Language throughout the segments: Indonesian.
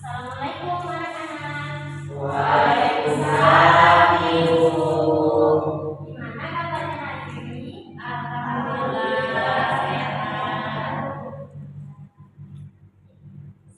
Assalamualaikum anak-anak. Waalaikumsalam Ibu. Gimana kabarnya hari ini? Alhamdulillah sehat.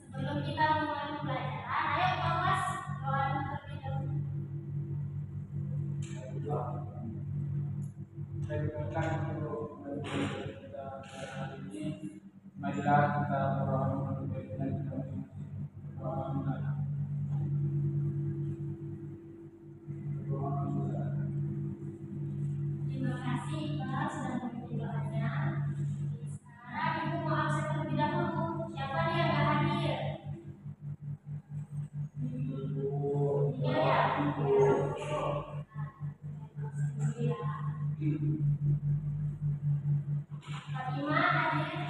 Sebelum kita mulai pembelajaran, ayo kelas doa terlebih dahulu. Saya untuk kita hari ini, marilah kita berdoa menuju kebaikan kita. Terima kasih Iqbal sudah memimpin doanya. Sekarang Ibu mau absen terlebih dahulu. Siapa nih yang nggak hadir? Iya ya. Fatimah hadir.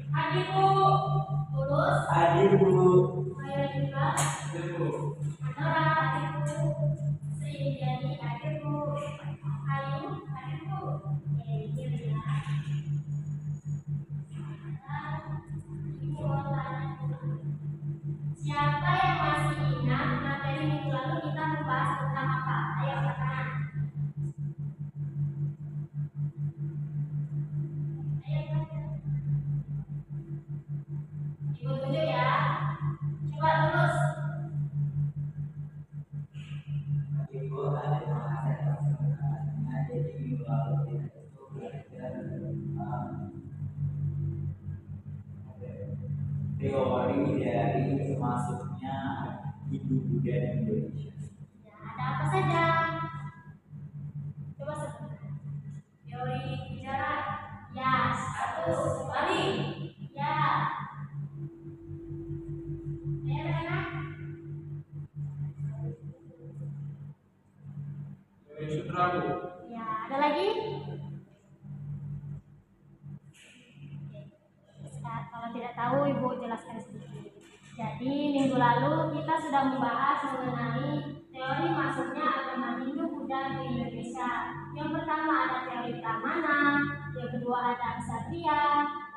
Hadir Bu. Tulus. Hadir Bu. Saya juga. Anora hadir Bu. Sri Indrani hadir Bu. Ayu hadir Bu. Oke, hadir ya. Ibu mau tanya dulu. Siapa yang masih ingat materi minggu lalu kita membahas tentang apa? Ayo angkat tangan. Ayo angkat tangan. Ibu tunjuk ya. Coba lurus. Ibu ada di minggu lalu kita itu belajar teori dari masuknya Ibu Buddha di Indonesia. Ya, ada apa saja? Coba sebutkan. Teori bicara. Ya, satu. Kembali. Ya. Ayo anak. Sutra Bu. Ya, ada lagi? Oke. Kalau tidak tahu, Ibu jelaskan sedikit. Jadi, minggu lalu kita sudah membahas mengenai teori masuknya agama Hindu Buddha di Indonesia. Yang pertama ada teori Pramana, yang kedua ada Ksatria,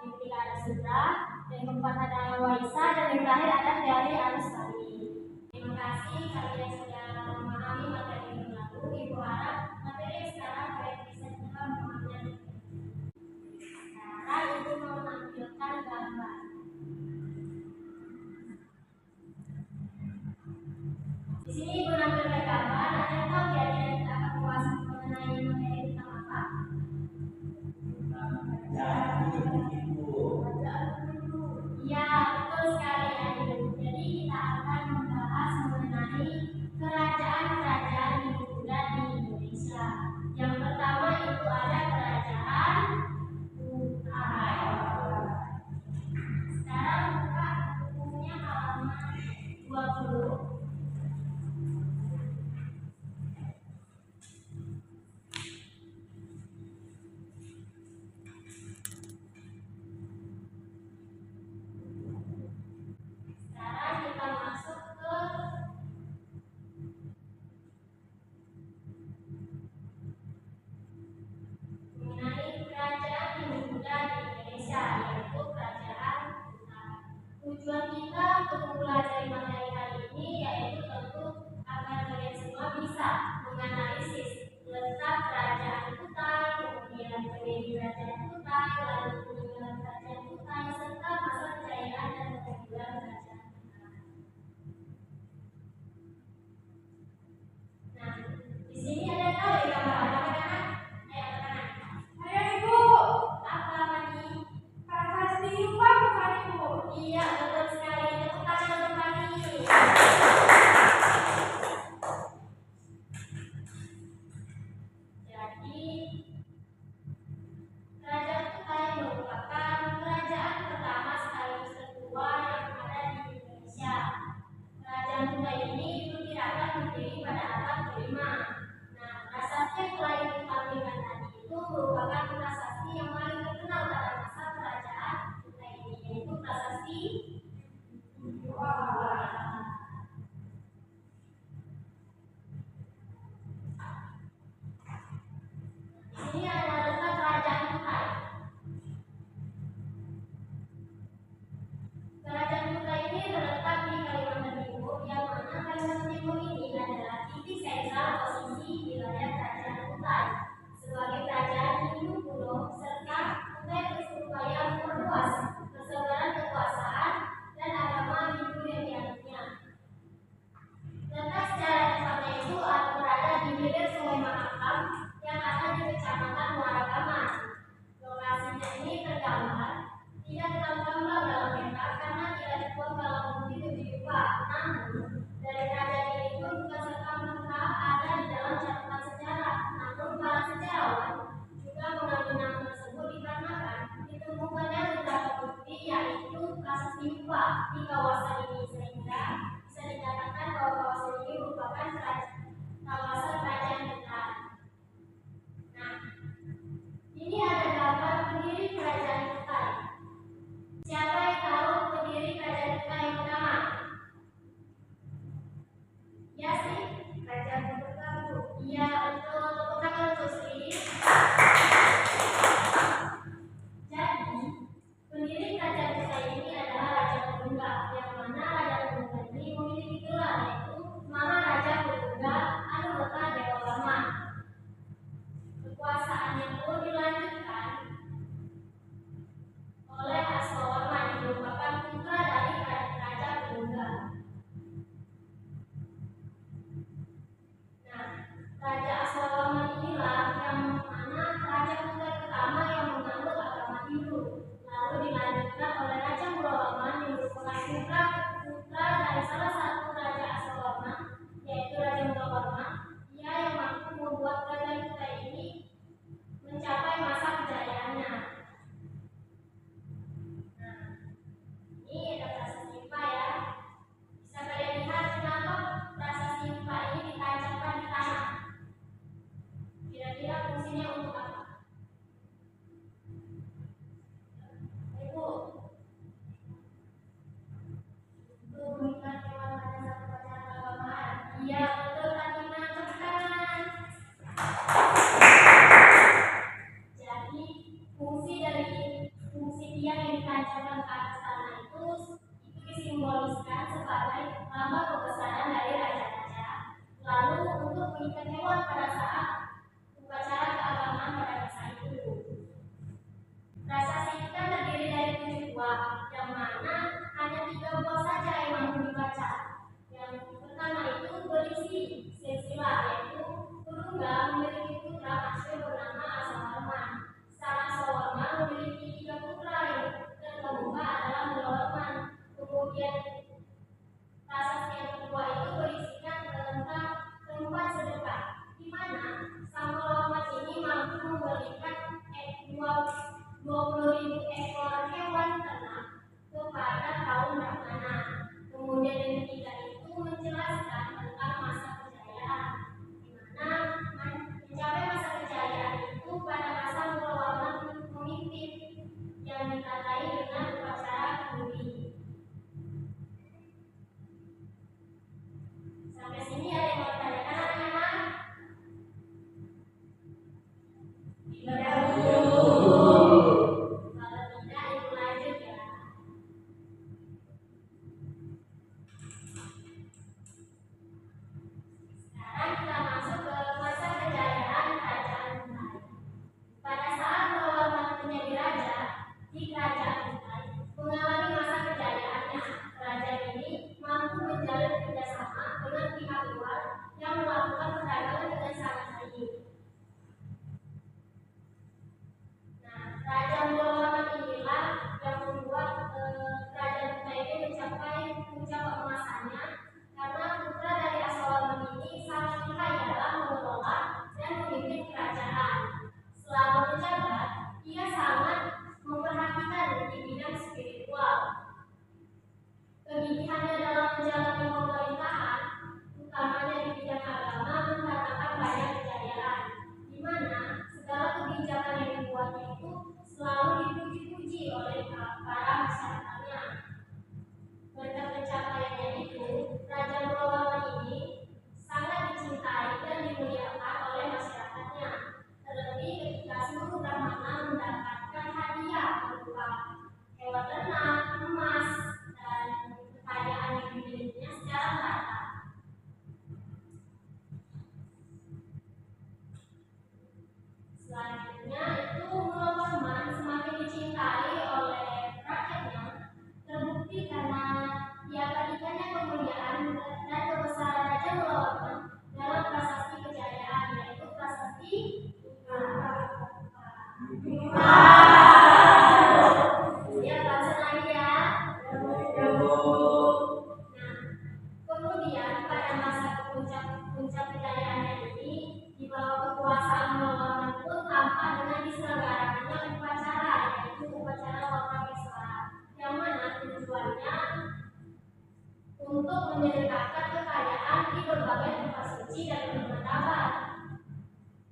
yang ketiga ada Sudra, yang keempat ada Waisa, dan yang terakhir ada teori Anusari. Terima kasih kalian sudah memahami materi minggu lalu. Ibu harap materi yang sekarang kalian bisa juga memahaminya. Sekarang Ibu mau menampilkan gambar. Di sini Ibu menampilkan gambar. Ada yang tahu kira-kira kita akan membahas mengenai materi tentang apa? Jadi Ibu. Iya, betul sekali Ayu. Jadi kita akan membahas mengenai ditancapkan ke atas tanah itu disimboliskan sebagai lambang kebesaran dari raja-raja. Lalu untuk mengikat hewan pada saat upacara keagamaan pada masa itu. Prasasti kita terdiri dari 7 buah, yang mana hanya 3 buah saja yang mampu dibaca. Yang pertama itu berisi silsilah, yaitu Turungga memiliki putra masyhur bernama Asawarman. Sang Asawarman memiliki 3 putra yang terkemuka adalah Mulawarman. Kemudian prasasti yang kedua itu berisikan tentang tempat sedekah, di mana sang Mulawarman ini mampu memberikan 20.000 ekor hewan ternak kepada kaum brahmana. Kemudian yang ketiga itu menjelaskan tentang masa kejayaan, di mana mencapai masa kejayaan itu pada masa Mulawarman memimpin yang ditandai dengan upacara kenduri. Sampai sini ada yang mau ditanyakan anak-anak? Kegigihannya dalam menjalankan pemerintahan, utamanya di bidang agama, mendatangkan banyak kejayaan, di mana segala kebijakan yang dibuatnya itu selalu dipuji-puji oleh para masyarakatnya. Berkat pencapaiannya itu, Raja Mulawarman ini sangat dicintai dan dimuliakan oleh masyarakatnya. Terlebih ketika seluruh brahmana mendapatkan hadiah berupa hewan ternak, emas, dan kekayaan yang dimilikinya secara merata. Selanjutnya itu Mulawarman semakin dicintai oleh rakyatnya, terbukti karena diabadikannya kemuliaan dan kebesaran Raja Mulawarman dalam prasasti kejayaan, yaitu prasasti ya, bahasa lagi ya. Kemudian pada masa puncak kejayaannya ini, di bawah kekuasaan Mulawarman pun tampak dengan diselenggarakannya upacara, yaitu upacara Wakabeswara, yang mana tujuannya untuk menyedekahkan kekayaan di berbagai tempat suci dan peradaban.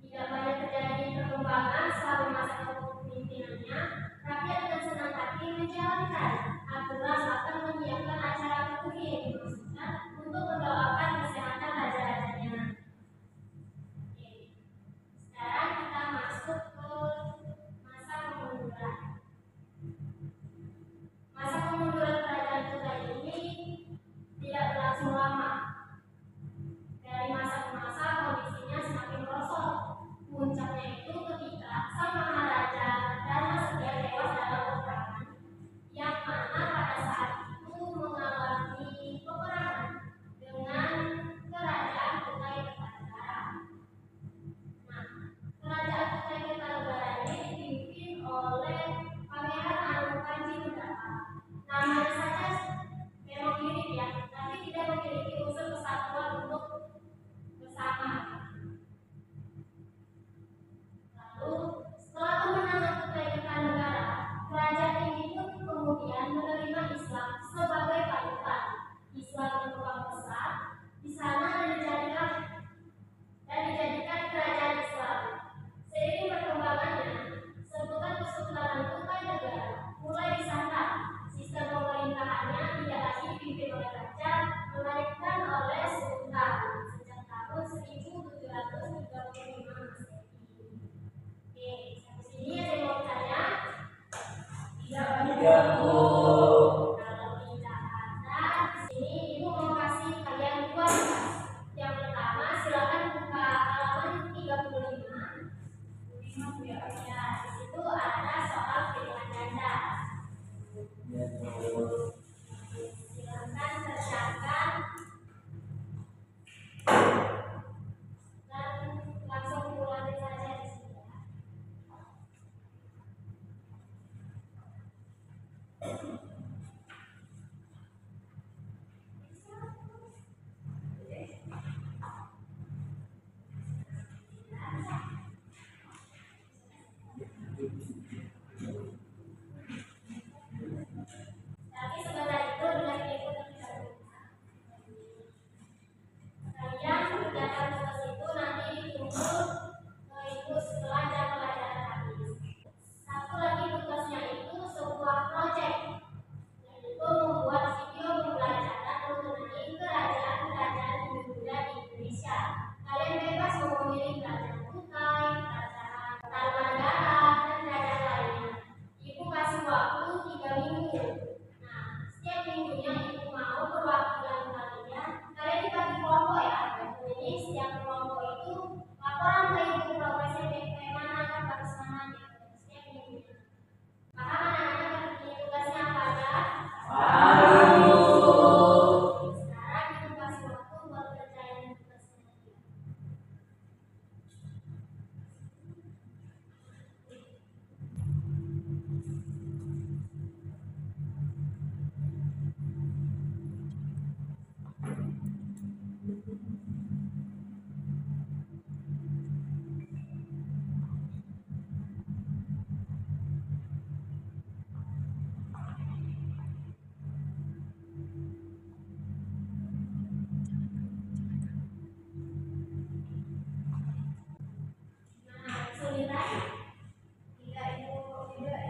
Tidak banyak terjadi perkembangan selama masa kepemimpinannya. Rakyat dengan senang hati menjalankan aturan bahkan menyiapkan acara kenduri yang dimaksudkan untuk mendoakan kesehatan raja-rajanya. Oke. Sekarang kita masuk ke masa kemunduran. Masa kemunduran kerajaan Kutai ini tidak berlangsung lama. Dari masa ke masa kondisinya semakin merosot. Puncaknya itu ketika sang Maharaja Dharma Setia tewas dalam peperangan, yang mana Ya, Bu. Kalau tidak ada, di sini Ibu mau kasih kalian dua tugas. Yang pertama, silakan buka halaman 35. Ya, di situ ada soal pilihan ganda. Ya, Bu. Silakan kerjakan dan langsung ulangi saja di sini ya. Tapi sebentar itu dengan ikut terlebih dahulu. Kalian kerjakan tugas itu nanti ditunggu ke Ibu setelah jam pelajaran habis. Satu lagi tugasnya itu sebuah proyek, yaitu membuat video pembelajaran mengenai kerajaan-kerajaan Hindu-Buddha di Indonesia. Kalian bebas mau memilih kerajaan Kutai, kerajaan Tarumanegara, dan kerajaan lainnya. Ibu kasih waktu 3 minggu. Nah, setiap minggunya Ibu mau perwakilan kalian dibagi kelompok ya. Jadi setiap kelompok itu laporan ke Ibu progresnya kayak mana, kan bagus mana gitu. Setiap minggunya. Paham anak-anak ini tugasnya apa aja? Paham, Bu. Sekarang Ibu kasih waktu buat kerjain tugasnya. Nah, kesulitan? Tidak Ibu, sudah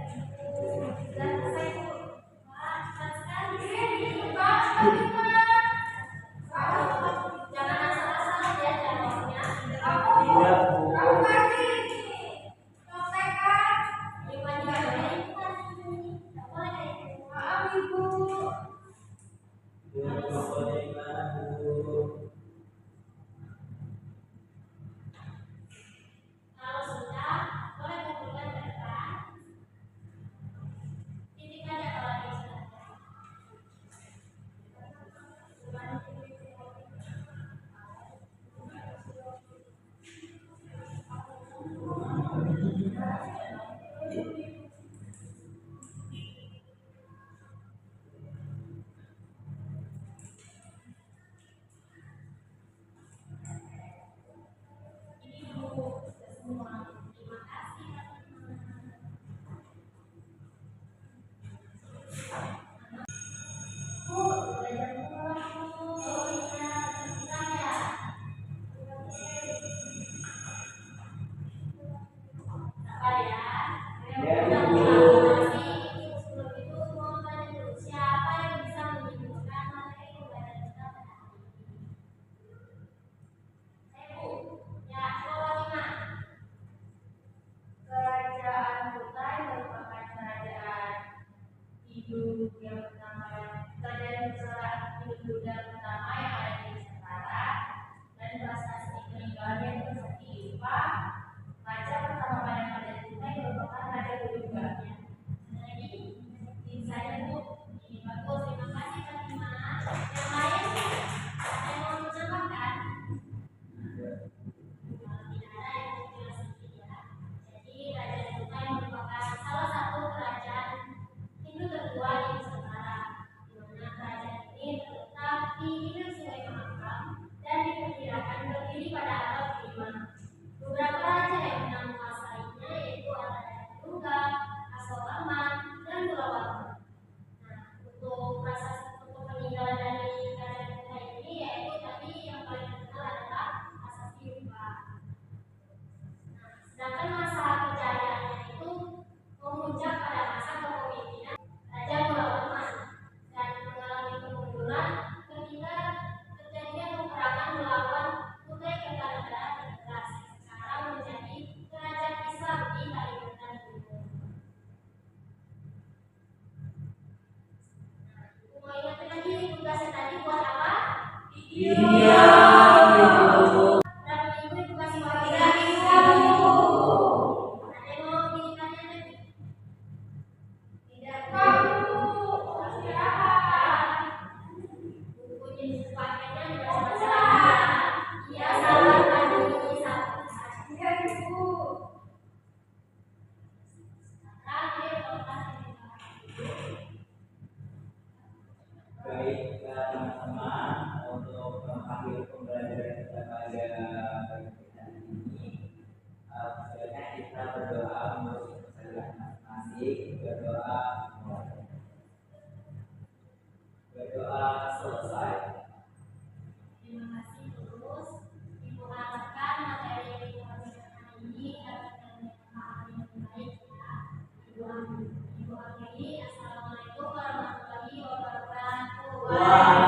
selesai Bu. Wah, cepat sekali. Jangan asal-asalan ya jawabnya. Tidak, Bu. Iwan juga boleh ikutan. Tidak boleh kayak gitu. Maaf Ibu. Bu, pokoknya gimana, Bu? Kalau sudah, boleh kumpulkan ke depan. Titik aja kalau ada yang sudah. Ini Bu, sudah semua. Terima kasih teman-teman. Bu, belajar pulang Bu. Oh iya, bentar ya. Sabar ya. Ya, Udah Bu. nanti sebelum itu mau tanya dulu siapa yang bisa menyimpulkan materi pembelajaran kita pada hari ini. Bu, ya, coba gimana? Kerajaan Kutai merupakan kerajaan Hindu yang pertama, kerajaan Hindu-Buddha pertama yang ada di Nusantara, dan prasasti peninggalannya itu seperti Ipa. Raja pertama pada kerajaan Kutai merupakan Raja Bujuganya. Nah, ini saya Bu. Ini bagus, terima kasih Fatima. Yang lain, ada yang mau menambahkan? Kalau tidak ada, Ibu jelas sedikit ya. Jadi Raja Kutai merupakan salah satu kerajaan Hindu tertua di Nusantara. Iya, Ibu. Berapa minggu Ibu kasih waktu? 3 minggu. Ada yang mau ditanya lagi? Tidak. Bukunya pakainya juga selesai. Iya, salah tadi satu saja. Ibu. Terakhir, Baik, teman-teman, untuk mengakhiri pembelajaran kita pada pagi hari ini, sebenarnya kita berdoa untuk kesehatan masing-masing, berdoa selesai. terima kasih terus. Ibu harapkan materi yang Ibu sampaikan hari ini dapat menjadi yang baik ya. Ibu akhiri. Assalamualaikum warahmatullahi wabarakatuh.